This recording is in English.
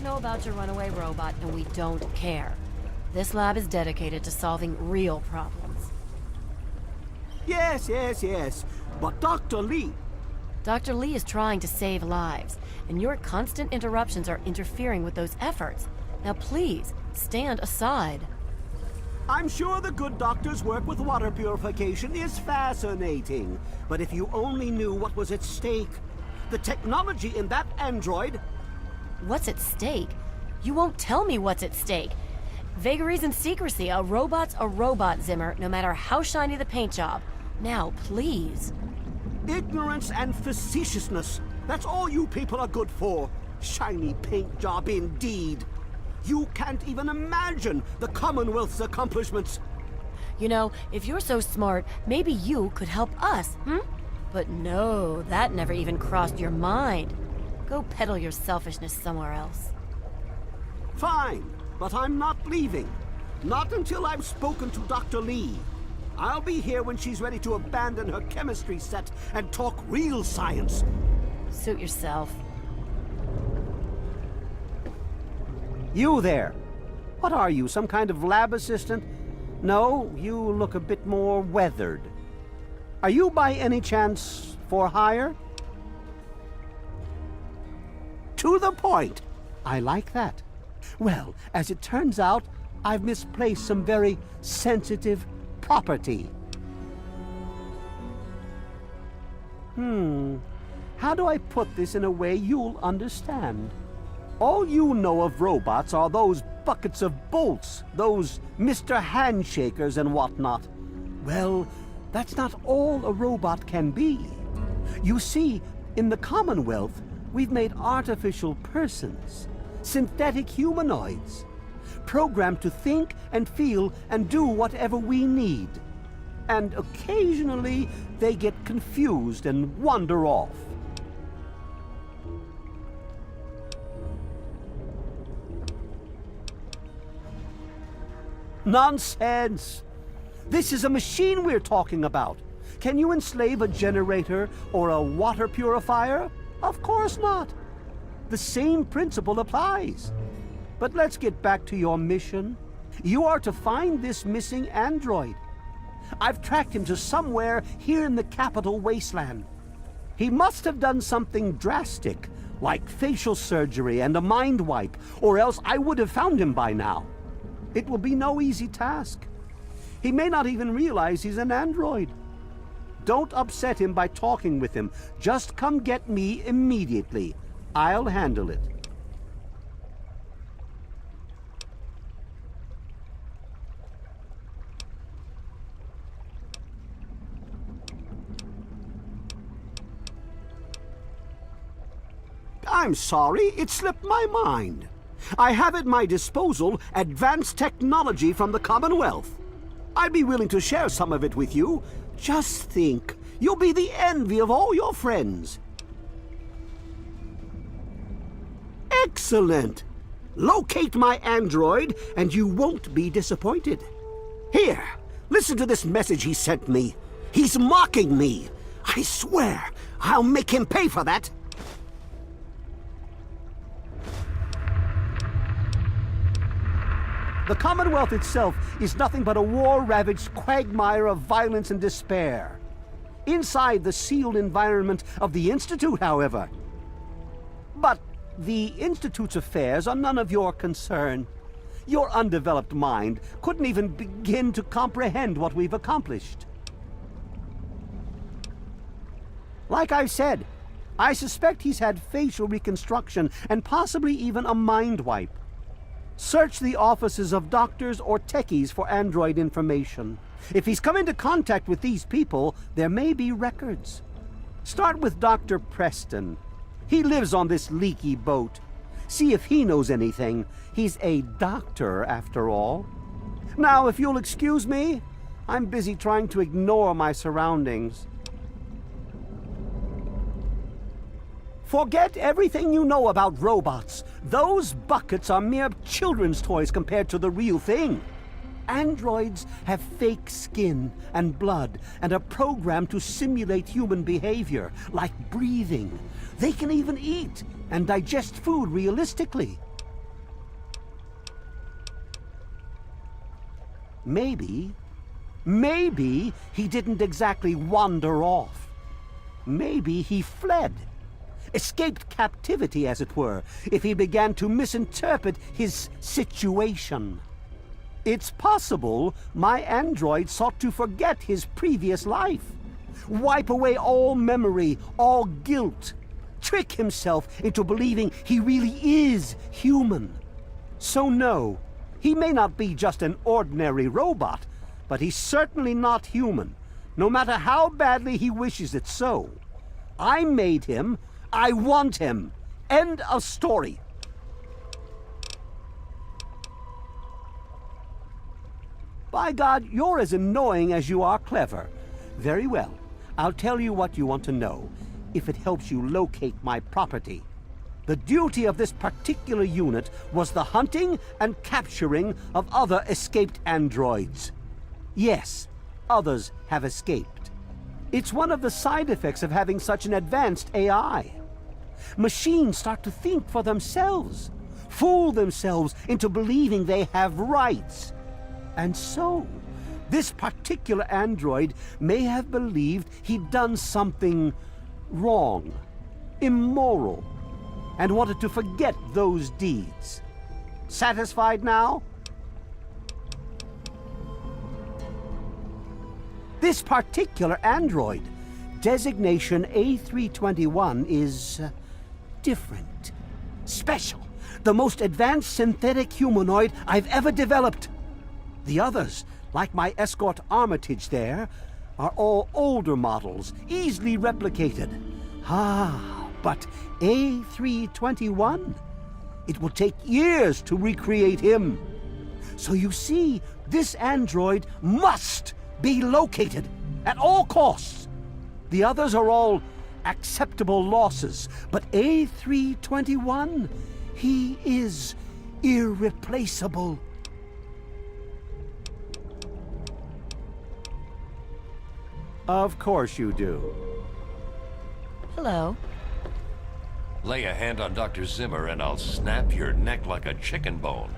know about your runaway robot, and we don't care. This lab is dedicated to solving real problems. Yes, yes, yes. But Dr. Lee... Dr. Lee is trying to save lives, and your constant interruptions are interfering with those efforts. Now please, stand aside. I'm sure the good doctor's work with water purification is fascinating. But if you only knew what was at stake. The technology in that android... What's at stake? You won't tell me what's at stake. Vagaries and secrecy. A robot's a robot, Zimmer, no matter how shiny the paint job. Now, please. Ignorance and facetiousness. That's all you people are good for. Shiny paint job indeed. You can't even imagine the Commonwealth's accomplishments. You know, if you're so smart, maybe you could help us, But no, that never even crossed your mind. Go peddle your selfishness somewhere else. Fine, but I'm not leaving. Not until I've spoken to Dr. Lee. I'll be here when she's ready to abandon her chemistry set and talk real science. Suit yourself. You there. What are you, some kind of lab assistant? No, you look a bit more weathered. Are you by any chance for hire? To the point. I like that. Well, as it turns out, I've misplaced some very sensitive property. How do I put this in a way you'll understand? All you know of robots are those buckets of bolts, those Mr. Handshakers and whatnot. Well, that's not all a robot can be. You see, in the Commonwealth, we've made artificial persons, synthetic humanoids, programmed to think and feel and do whatever we need. And occasionally, they get confused and wander off. Nonsense! This is a machine we're talking about. Can you enslave a generator or a water purifier? Of course not. The same principle applies. But let's get back to your mission. You are to find this missing android. I've tracked him to somewhere here in the capital wasteland. He must have done something drastic, like facial surgery and a mind wipe, or else I would have found him by now. It will be no easy task. He may not even realize he's an android. Don't upset him by talking with him. Just come get me immediately. I'll handle it. I'm sorry, it slipped my mind. I have at my disposal advanced technology from the Commonwealth. I'd be willing to share some of it with you. Just think, you'll be the envy of all your friends. Excellent! Locate my android, and you won't be disappointed. Here, listen to this message he sent me. He's mocking me. I swear, I'll make him pay for that. The Commonwealth itself is nothing but a war-ravaged quagmire of violence and despair. Inside the sealed environment of the Institute, however. But the Institute's affairs are none of your concern. Your undeveloped mind couldn't even begin to comprehend what we've accomplished. Like I've said, I suspect he's had facial reconstruction and possibly even a mind wipe. Search the offices of doctors or techies for android information. If he's come into contact with these people, there may be records. Start with Dr. Preston. He lives on this leaky boat. See if he knows anything. He's a doctor, after all. Now, if you'll excuse me, I'm busy trying to ignore my surroundings. Forget everything you know about robots. Those buckets are mere children's toys compared to the real thing. Androids have fake skin and blood and are programmed to simulate human behavior, like breathing. They can even eat and digest food realistically. Maybe he didn't exactly wander off. Maybe he fled. Escaped captivity, as it were, if he began to misinterpret his situation. It's possible my android sought to forget his previous life, wipe away all memory, all guilt, trick himself into believing he really is human. So no, he may not be just an ordinary robot, but he's certainly not human, no matter how badly he wishes it so. I made him. I want him. End of story. By God, you're as annoying as you are clever. Very well. I'll tell you what you want to know, if it helps you locate my property. The duty of this particular unit was the hunting and capturing of other escaped androids. Yes, others have escaped. It's one of the side effects of having such an advanced AI. Machines start to think for themselves, fool themselves into believing they have rights. And so, this particular android may have believed he'd done something wrong, immoral, and wanted to forget those deeds. Satisfied now? This particular android, designation A321, is different, special, the most advanced synthetic humanoid I've ever developed. The others, like my escort Armitage there, are all older models, easily replicated. But A321? It will take years to recreate him. So you see, this android must be located at all costs. The others are all acceptable losses, but A321, he is irreplaceable. Of course you do. Hello. Lay a hand on Dr. Zimmer and I'll snap your neck like a chicken bone.